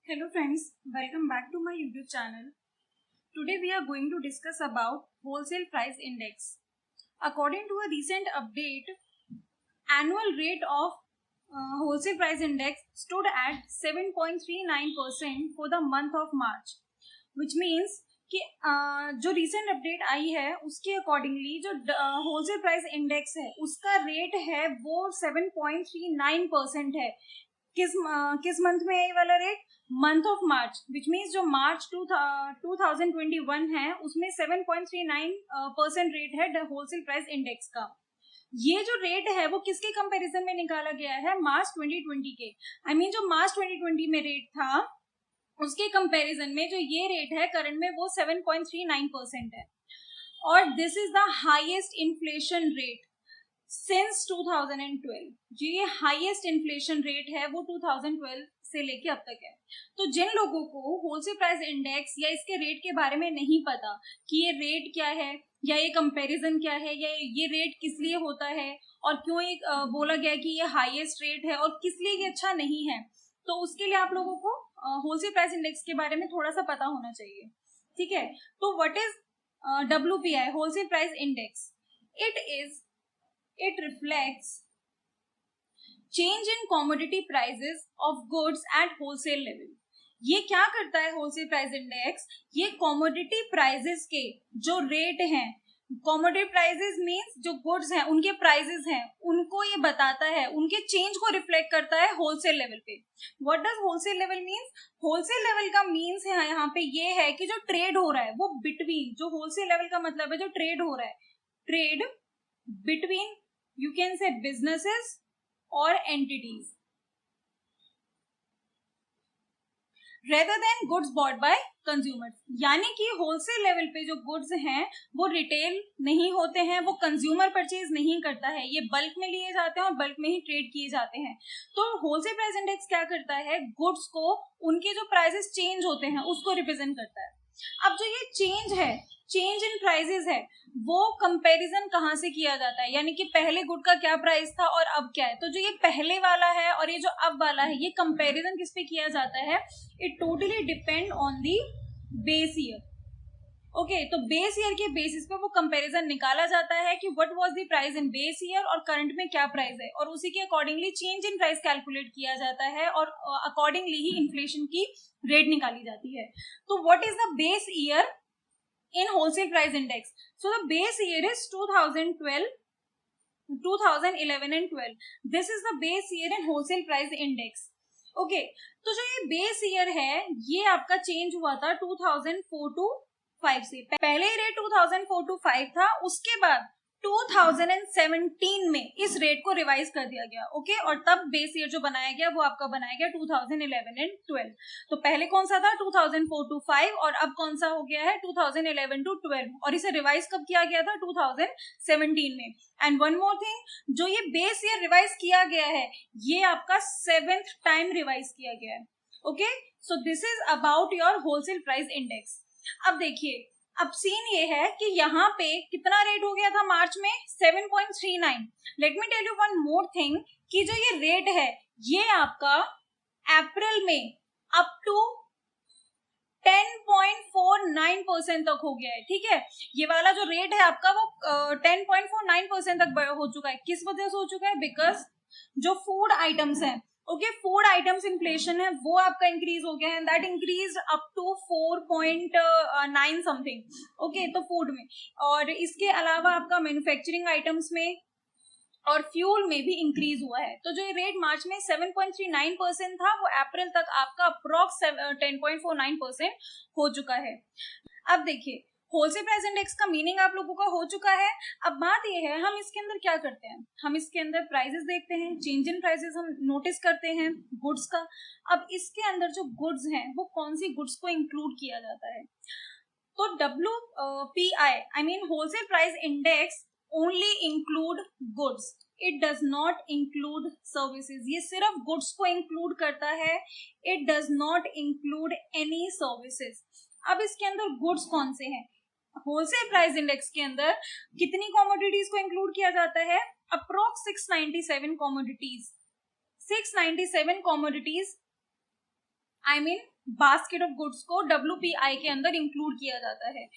Hello friends, welcome back to my YouTube channel. Today we are going to discuss about wholesale price index. According to a recent update, annual rate of wholesale price index stood at 7.39% for the month of March, which means कि जो recent update आई है उसके accordingly जो wholesale price index है उसका rate है वो 7.39% है. किस मंथ में है ये वाला rate? Month of March, which means जो मार्च 2021 है उसमें 7.39% रेट है होलसेल प्राइस इंडेक्स का. ये जो रेट है वो किसके कंपैरिजन में निकाला गया है? मार्च 2020 के. जो मार्च 2020 में रेट था उसके कंपैरिजन में जो ये रेट है करंट में वो 7.39% है. और this is the highest inflation rate since 2012. जो ये हाईएस्ट इन्फ्लेशन रेट है वो 2012 से लेके अब तक है. तो जिन लोगों को होलसेल प्राइस इंडेक्स या इसके रेट के बारे में नहीं पता कि ये रेट क्या है या ये कंपैरिजन क्या है या ये रेट किस लिए होता है और क्यों ये बोला गया कि ये हाईएस्ट रेट है और किस लिए ये अच्छा नहीं है, तो उसके लिए आप लोगों को होलसेल प्राइस इंडेक्स के बारे में थोड़ा सा पता होना चाहिए. ठीक है, तो what is WPI wholesale price index? It reflects change in commodity prices of goods at wholesale level. ये क्या करता है होलसेल प्राइस इंडेक्स? ये कॉमोडिटी प्राइसेस के जो रेट हैं, कॉमोडिटी प्राइसेस मींस जो गुड्स हैं उनके प्राइसेस हैं उनको ये बताता है, उनके चेंज को रिफ्लेक्ट करता है होलसेल लेवल पे. What does wholesale level means? Wholesale level का मींस है यहाँ पे ये है कि जो ट्रेड हो रहा है वो बिटवीन, जो होलसेल लेवल का मतलब है जो ट्रेड हो रहा है, trade between you can say businesses or entities rather than goods bought by consumers. यानी कि होलसेल लेवल पे जो गुड्स हैं वो रिटेल नहीं होते हैं, वो कंज्यूमर परचेज नहीं करता है, ये बल्क में लिए जाते हैं और बल्क में ही ट्रेड किए जाते हैं. तो होलसेल प्राइस इंडेक्स क्या करता है? गुड्स को उनके जो प्राइसेस चेंज होते हैं उसको रिप्रेजेंट करता है. अब जो ये चेंज है, चेंज इन प्राइसेस है, वो कंपैरिजन कहाँ से किया जाता है? यानी कि पहले गुड का क्या प्राइस था और अब क्या है. तो जो ये पहले वाला है और ये जो अब वाला है ये कंपैरिजन किस पे किया जाता है? It totally depend on the base year. Okay, तो बेस ईयर के बेसिस पे वो कंपैरिजन निकाला जाता है कि what was the price in base year और करंट में क्या प्राइस है, और उसी के accordingly change in price calculate किया जाता है और अकॉर्डिंगली ही इन्फ्लेशन की रेट निकाली जाती है. तो what is the base year in wholesale price index? So the base year is 2012, 2011 and 12. This is the base year in wholesale price index. Okay, तो जो ये बेस ईयर है ये आपका चेंज हुआ था 2004 to 5 से. पहले रेट 2004 to 5 था, उसके बाद 2017 में इस रेट को रिवाइज कर दिया गया. ओके, और तब बेस ईयर जो बनाया गया वो आपका बनाया गया 2011 एंड 12. तो पहले कौन सा था? 2004 to 5, और अब कौन सा हो गया है? 2011 to 12, और इसे रिवाइज कब किया गया था? 2017 में. एंड वन मोर थिंग, जो ये बेस ईयर रिवाइज किया गया है ये आपका 7th टाइम रिवाइज किया गया है. Okay, so this is about your wholesale price index. अब देखिए, अब सीन ये है कि यहाँ पे कितना रेट हो गया था मार्च में? 7.39. Let me tell you one more thing कि जो ये रेट है ये आपका अप्रैल में अप टू 10.49% तक हो गया है. ठीक है, ये वाला जो रेट है आपका वो 10.49% तक हो चुका है. किस वजह से हो चुका है? बिकॉज जो फूड आइटम्स हैं, ओके, फूड आइटम्स इन्फ्लेशन है वो आपका इंक्रीज हो गया है. That increase up to 4.9 something. Okay, तो फूड में, और इसके अलावा आपका मैन्युफैक्चरिंग आइटम्स में और फ्यूल में भी इंक्रीज हुआ है. तो जो ये रेट मार्च में 7.39% था वो अप्रैल तक आपका अप्रोक्स 10.49% हो चुका है. अब देखिए, होलसेल प्राइस इंडेक्स का मीनिंग आप लोगों का हो चुका है. अब बात ये है हम इसके अंदर क्या करते हैं? हम इसके अंदर प्राइसेस देखते हैं, चेंज इन प्राइसेस हम नोटिस करते हैं गुड्स का. अब इसके अंदर जो गुड्स हैं वो कौन सी गुड्स को इंक्लूड किया जाता है? तो WPI I mean wholesale price index only include goods, it does not include services. ये सिर्फ गुड्स को इंक्लूड करता है, it does not include any services. अब इसके अंदर गुड्स कौन से हैं? होलसेल प्राइस इंडेक्स के अंदर कितनी कॉमोडिटीज को इंक्लूड किया जाता है? Approx 697 commodities. 697 commodities, I mean basket of goods को WPI के अंदर इंक्लूड किया जाता है।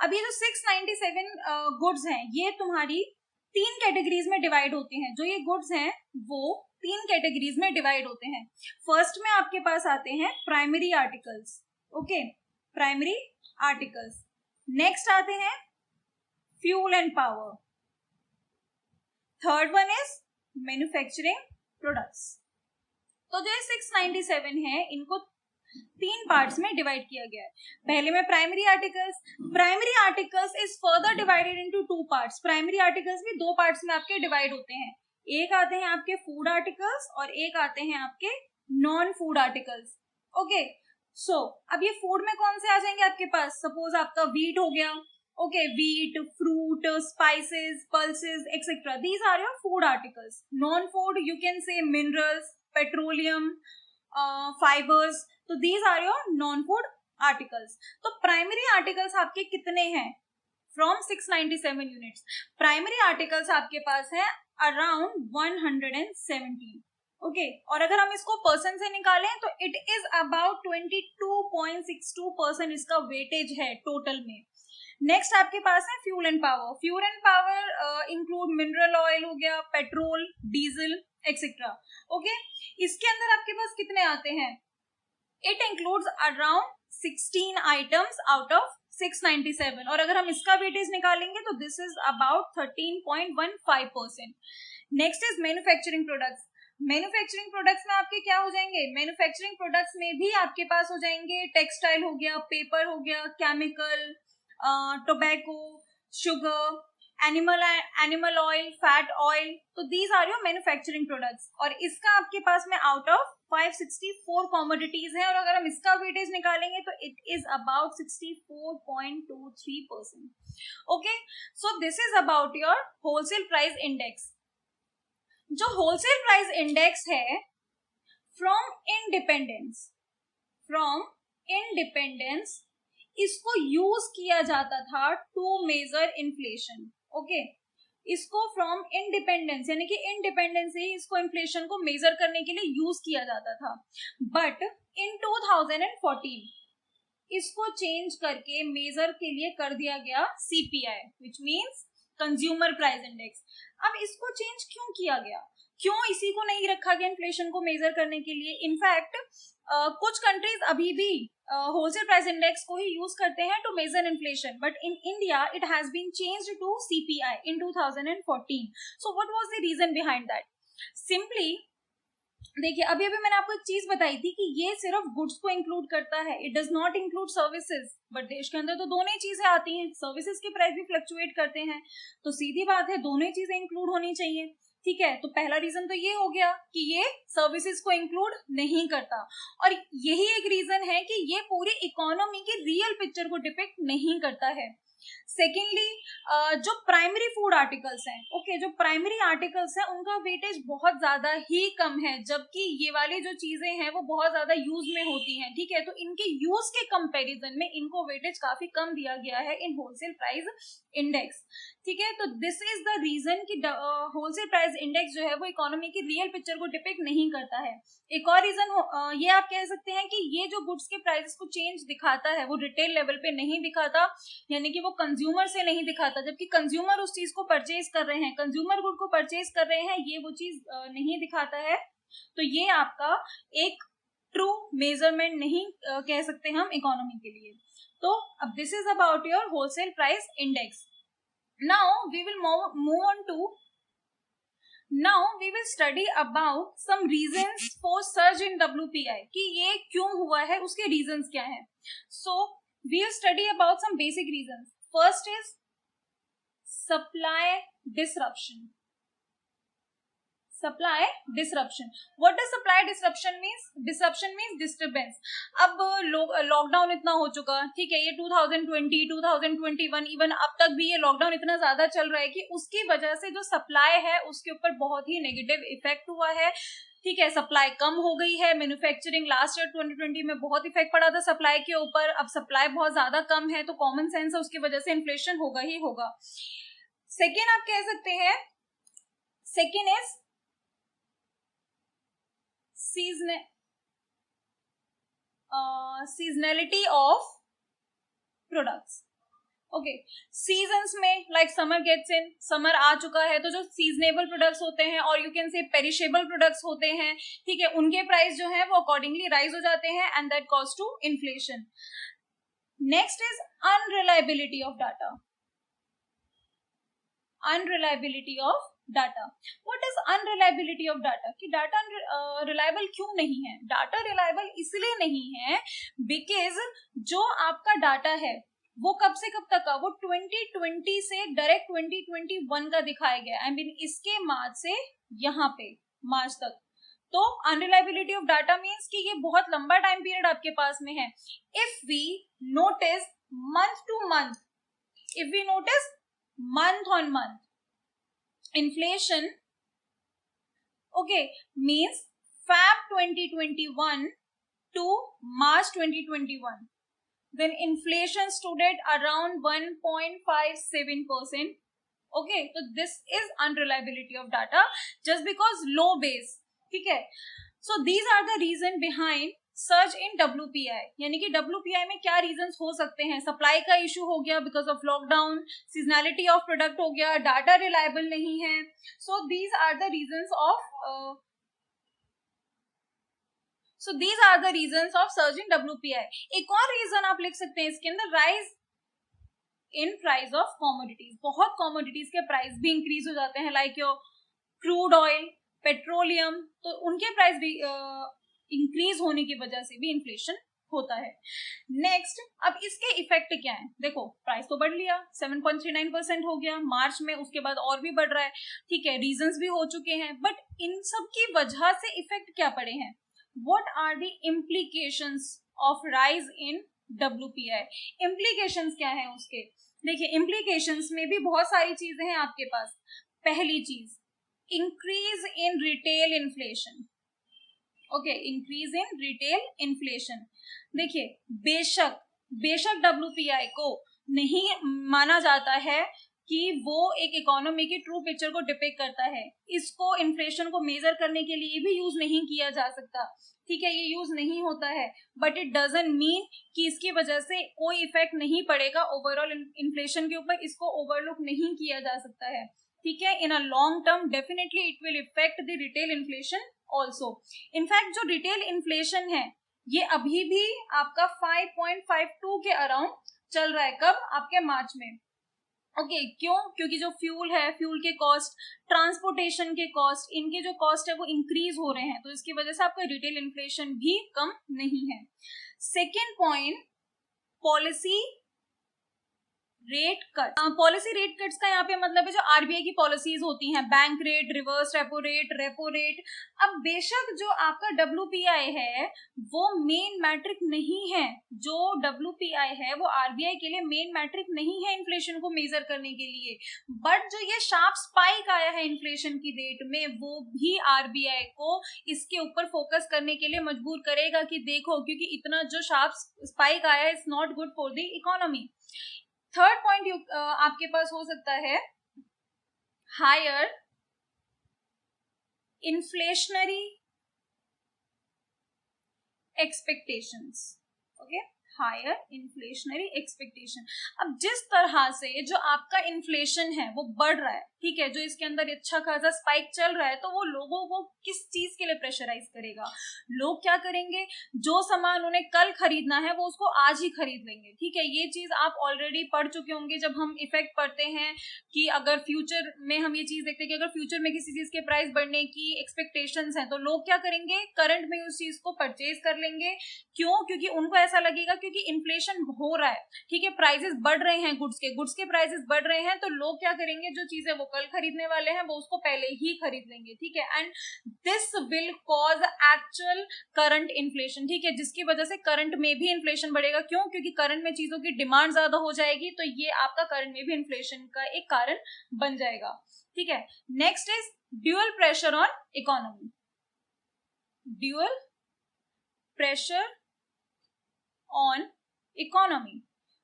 अब ये जो 697 गुड्स हैं ये तुम्हारी 3 कैटेगरीज में डिवाइड होती हैं। जो ये गुड्स हैं वो 3 कैटेगरीज में डिवाइड होते हैं। फर्स्ट में आपके पास आते हैं primary articles, okay, primary articles. Next आते हैं fuel and power. Third one is manufacturing products. तो जो 697 है इनको 3 पार्ट्स में डिवाइड किया गया है। पहले में primary articles. Primary articles is further divided into 2 parts. Primary articles भी 2 पार्ट्स में आपके डिवाइड होते हैं। एक आते हैं आपके फूड आर्टिकल्स और एक आते हैं आपके नॉन फूड आर्टिकल्स, ओके। सो अब ये फूड में कौन से आ जाएंगे आपके पास? सपोज आपका व्हीट हो गया, okay, wheat, fruit, spices, pulses etcetera, these are your food articles. Non food you can say minerals, petroleum, fibres, तो these are your non food articles. तो प्राइमरी आर्टिकल्स आपके कितने हैं? फ्रॉम 697 यूनिट्स प्राइमरी आर्टिकल्स आपके पास है around 117, okay. और अगर हम इसको परसेंट से निकालें तो इट इज अबाउट 22.62% इसका वेटेज है टोटल में। नेक्स्ट आपके पास है fuel and power. Fuel and power include mineral oil हो गया, पेट्रोल, डीजल एक्सेट्रा, ओके। इसके अंदर आपके पास कितने आते हैं? It includes around 16 items out of 697 और अगर हम इसका वेटेज निकालेंगे तो this is about 13.15%। Next is manufacturing products. Manufacturing products में आपके क्या हो जाएंगे? मैन्युफैक्चरिंग प्रोडक्ट्स में भी आपके पास हो जाएंगे टेक्सटाइल हो गया, पेपर हो गया, chemical, tobacco, sugar, animal oil, fat oil, तो these are your manufacturing products. और इसका आपके पास में आउट ऑफ 564 कॉमोडिटीज है और अगर हम इसका वेटेज निकालेंगे तो it is about 64.23%, okay. So this is about your wholesale price index. जो होलसेल प्राइस इंडेक्स है फ्रॉम इंडिपेंडेंस इसको यूज किया जाता था टू मेजर इन्फ्लेशन, ओके। इसको फ्रॉम इंडिपेंडेंस यानी कि इंडिपेंडेंस से इसको इन्फ्लेशन को मेजर करने के लिए यूज किया जाता था। बट इन 2014 इसको चेंज करके मेजर के लिए कर दिया गया CPI, which means consumer price index. अब इसको चेंज क्यों किया गया? क्यों इसी को नहीं रखा गया इन्फ्लेशन को मेजर करने के लिए? इनफैक्ट कुछ कंट्रीज अभी भी होलसेल प्राइस इंडेक्स को ही यूज करते हैं to measure inflation, but in India it has been changed to CPI in 2014। So what was the reason behind that? Simply देखिए, अभी मैंने आपको एक चीज बताई थी कि ये सिर्फ गुड्स को इंक्लूड करता है, it does not include services. But देश के अंदर तो दोनों ही चीजें आती हैं, सर्विसेज के प्राइस भी फ्लक्चुएट करते हैं, तो सीधी बात है दोनों ही चीजें इंक्लूड होनी चाहिए, ठीक है। तो पहला रीजन तो ये हो गया कि ये सर्विसेज को इंक्लूड नहीं करता और यही एक रीजन है कि ये पूरी इकोनॉमी की रियल पिक्चर को डिपिक्ट नहीं करता है। सेकेंडली, जो प्राइमरी फूड आर्टिकल्स हैं, ओके, जो प्राइमरी आर्टिकल्स हैं उनका वेटेज बहुत ज्यादा ही कम है, जबकि ये वाली जो चीजें हैं वो बहुत ज्यादा यूज में होती हैं, ठीक है। तो इनके यूज के कंपैरिजन में इनको वेटेज काफी कम दिया गया है इन होलसेल प्राइस इंडेक्स, ठीक है। तो दिस इज द रीजन कि होलसेल प्राइस इंडेक्स जो है वो इकोनॉमी की रियल पिक्चर को डिपिक्ट नहीं करता है। एक और रीजन ये आप कह सकते हैं कि ये जो गुड्स के प्राइसेस को चेंज दिखाता है वो रिटेल लेवल पे नहीं दिखाता, यानी कि वो कंज्यूमर से नहीं दिखाता, जबकि कंज्यूमर उस चीज को परचेज कर रहे हैं, कंज्यूमर गुड को परचेज कर रहे हैं, ये वो चीज नहीं दिखाता है। तो ये आपका एक ट्रू मेजरमेंट नहीं कह सकते हम इकोनॉमी के लिए। तो अब this is about your wholesale price index. Now we will move on to Now we will study about some reasons for surge in WPI कि ये क्यों हुआ है, उसके reasons क्या हैं। So we will study about some basic reasons. First is supply disruption. Supply disruption. What does supply disruption means? Disruption means disturbance. अब lockdown इतना हो चुका, ठीक है, ये 2020, 2021 इवन अब तक भी ये लॉकडाउन इतना ज्यादा चल रहा है कि उसकी वजह से जो सप्लाई है उसके ऊपर बहुत ही नेगेटिव इफेक्ट हुआ है, ठीक है। सप्लाई कम हो गई है, मैन्युफैक्चरिंग लास्ट ईयर 2020 में बहुत इफेक्ट पड़ा था सप्लाई के ऊपर, अब सप्लाई बहुत ज्यादा कम है तो कॉमन सेंस है उसकी वजह से इन्फ्लेशन होगा ही होगा। सेकेंड आप कह सकते हैं, second is seasonality of products. Okay, seasons में लाइक समर गेट्स इन, समर आ चुका है तो जो सीजनेबल प्रोडक्ट्स होते हैं और यू कैन से पेरिशेबल प्रोडक्ट्स होते हैं, ठीक है, उनके प्राइस जो है वो अकॉर्डिंगली राइज हो जाते हैं and that cause to inflation. Next is unreliability of data. Unreliability of data, what is unreliability of data, कि डाटा रिलायबल क्यों नहीं है? डाटा रिलायबल इसलिए नहीं है बिकॉज जो आपका डाटा है वो कब से कब तक का, वो 2020 से डायरेक्ट 2021 का दिखाया गया, आई मीन इसके मार्च से यहाँ पे मार्च तक। तो अनरिलायबिलिटी ऑफ डाटा मीन्स कि ये बहुत लंबा टाइम पीरियड आपके पास में है। If we notice month to month, if we notice month on month inflation, okay, means Feb 2021 to March 2021, then inflation stood at around 1.57%. okay, so this is unreliability of data just because low base, ठीक है। so these are the reason behind surge in WPI, यानी कि WPI में क्या reasons हो सकते हैं? Supply का इशू हो गया because of lockdown, seasonality of product हो गया, डाटा रिलायबल नहीं है। So these are the reasons of surge in WPI। एक और रीजन आप लिख सकते हैं इसके अंदर, rise in price of commodities. बहुत कॉमोडिटीज के प्राइस भी इंक्रीज हो जाते हैं, like your crude oil, petroleum, तो उनके प्राइस भी इंक्रीज होने की वजह से भी इन्फ्लेशन होता है। नेक्स्ट, अब इसके इफेक्ट क्या है? देखो, प्राइस तो बढ़ लिया, 7.39% हो गया मार्च में, उसके बाद और भी बढ़ रहा है, ठीक है, रीजंस भी हो चुके हैं, बट इन सब की वजह से इफेक्ट क्या पड़े हैं? What are the implications of rise in WPI? Implications क्या है उसके? देखिए, इम्प्लीकेशंस में भी बहुत सारी चीजें हैं आपके पास। पहली चीज, increase in retail inflation. Okay, increase in retail inflation. देखिए, बेशक WPI को नहीं माना जाता है कि वो एक इकोनॉमी की ट्रू पिक्चर को डिपिक्ट करता है, इसको इन्फ्लेशन को मेजर करने के लिए भी यूज नहीं किया जा सकता, ठीक है, ये यूज नहीं होता है, बट इट डजंट मीन कि इसकी वजह से कोई इफेक्ट नहीं पड़ेगा ओवरऑल इन्फ्लेशन के ऊपर, इसको ओवरलुक नहीं किया जा सकता है, ठीक है। In a long term definitely it will effect the retail inflation also. In fact जो रिटेल इन्फ्लेशन है ये अभी भी आपका 5.52 के अराउंड चल रहा है। कब? आपके मार्च में। ओके, क्यों? क्योंकि जो फ्यूल है, फ्यूल के कॉस्ट, ट्रांसपोर्टेशन के कॉस्ट, इनके जो कॉस्ट है वो इंक्रीज हो रहे हैं, तो इसकी वजह से आपका रिटेल इन्फ्लेशन भी कम नहीं है। Second point, policy rate cut. Policy rate cuts का यहाँ पे मतलब है जो RBI की पॉलिसीज होती हैं, bank rate, reverse repo rate. अब बेशक जो आपका WPI है वो मेन मैट्रिक नहीं है, जो WPI है वो RBI के लिए मेन मैट्रिक नहीं है इन्फ्लेशन को मेजर करने के लिए, बट जो ये शार्प स्पाइक आया है इन्फ्लेशन की रेट में वो भी RBI को इसके ऊपर फोकस करने के लिए मजबूर करेगा कि देखो, क्योंकि इतना जो शार्प स्पाइक आया है it's not good for the economy. Third point आपके पास हो सकता है higher inflationary expectations. Okay, higher inflationary expectation. अब जिस तरह से जो आपका इन्फ्लेशन है वो बढ़ रहा है, ठीक है, जो इसके अंदर अच्छा खासा स्पाइक चल रहा है, तो वो लोगों को किस चीज के लिए प्रेशराइज करेगा? लोग क्या करेंगे? जो सामान उन्हें कल खरीदना है वो उसको आज ही खरीद लेंगे, ठीक है। ये चीज आप ऑलरेडी पढ़ चुके होंगे जब हम इफेक्ट पढ़ते हैं कि अगर फ्यूचर में हम ये चीज देखते हैं कि अगर फ्यूचर में किसी चीज के प्राइस बढ़ने की एक्सपेक्टेशंस हैं तो लोग क्या करेंगे? करंट में उस चीज को परचेज कर लेंगे। क्यों? क्योंकि उनको ऐसा लगेगा क्योंकि इन्फ्लेशन हो रहा है, ठीक है, प्राइसेस बढ़ रहे हैं, गुड्स के प्राइसेस बढ़ रहे हैं, तो लोग क्या करेंगे? जो चीजें वो कल खरीदने वाले हैं वो उसको पहले ही खरीद लेंगे, ठीक है। And this will cause actual current inflation, ठीक है, जिसकी वजह से करंट में भी इन्फ्लेशन बढ़ेगा। क्यों? क्योंकि करंट में चीजों की डिमांड ज्यादा हो जाएगी, तो ये आपका करंट में भी इन्फ्लेशन का एक कारण बन जाएगा, ठीक है। Next is dual pressure on economy. Dual pressure on economy.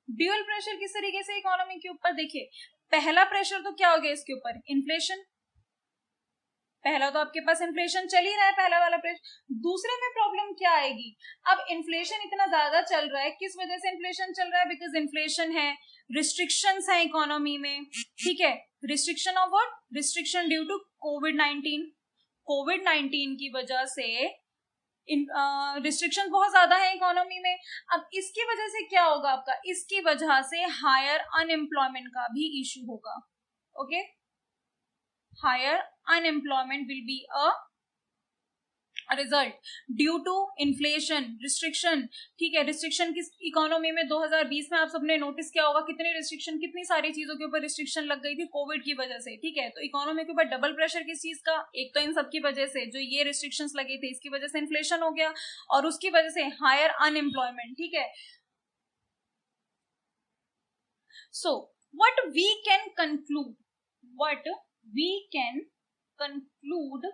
Dual pressure किस तरीके से इकोनॉमी के ऊपर? देखिए, पहला प्रेशर तो क्या हो गया इसके ऊपर? इन्फ्लेशन, पहला तो आपके पास इन्फ्लेशन चल ही रहा है, पहला वाला प्रश्न। दूसरे में प्रॉब्लम क्या आएगी, अब इन्फ्लेशन इतना ज्यादा चल रहा है, किस वजह से इन्फ्लेशन चल रहा है, बिकॉज इन्फ्लेशन है, रिस्ट्रिक्शंस है इकोनॉमी में, ठीक है, restriction of what, restriction due to कोविड-19, कोविड-19 की वजह से रिस्ट्रिक्शन बहुत ज्यादा है इकोनॉमी में। अब इसकी वजह से क्या होगा आपका, इसकी वजह से हायर अनएम्प्लॉयमेंट का भी इशू होगा, okay, higher unemployment will be a result due to inflation, restriction, ठीक है, रिस्ट्रिक्शन किस इकोनॉमी में 2020 में आप सबने नोटिस किया होगा कितने रिस्ट्रिक्शन, कितनी सारी चीजों के ऊपर रिस्ट्रिक्शन लग गई थी कोविड की वजह से, ठीक है, तो इकोनॉमी के ऊपर डबल प्रेशर किस चीज का, एक तो इन सब की वजह से जो ये रिस्ट्रिक्शंस लगे थे इसकी वजह से इन्फ्लेशन हो गया, और उसकी वजह से हायर अनएम्प्लॉयमेंट, ठीक है। So what we can conclude, what we can conclude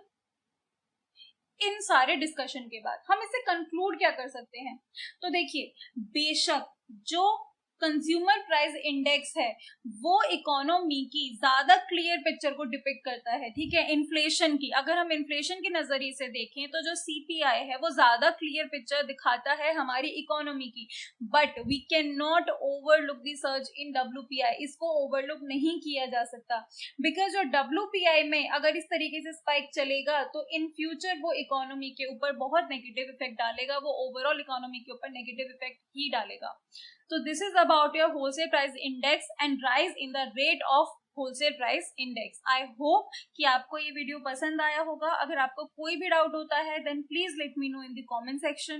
in सारे डिस्कशन के बाद हम इसे कंक्लूड क्या कर सकते हैं, तो देखिए, बेशक जो कंज्यूमर प्राइस इंडेक्स है वो इकोनॉमी की ज्यादा क्लियर पिक्चर को डिपिक्ट करता है, ठीक है, इन्फ्लेशन की, अगर हम इन्फ्लेशन के नजरिए से देखें तो जो सीपीआई है वो ज्यादा क्लियर पिक्चर दिखाता है हमारी इकोनॉमी की, but we can not overlook the surge in WPI, इसको ओवरलुक नहीं किया जा सकता, बिकॉज जो डब्ल्यूपीआई में अगर इस तरीके से स्पाइक चलेगा तो इन फ्यूचर वो इकोनॉमी के ऊपर बहुत नेगेटिव इफेक्ट डालेगा, वो ओवरऑल इकोनॉमी के ऊपर नेगेटिव इफेक्ट ही डालेगा। So this is about your wholesale price index and rise in the rate of wholesale price index. I hope कि आपको ये वीडियो पसंद आया होगा। अगर आपको कोई भी डाउट होता है then please let me know in the comment section.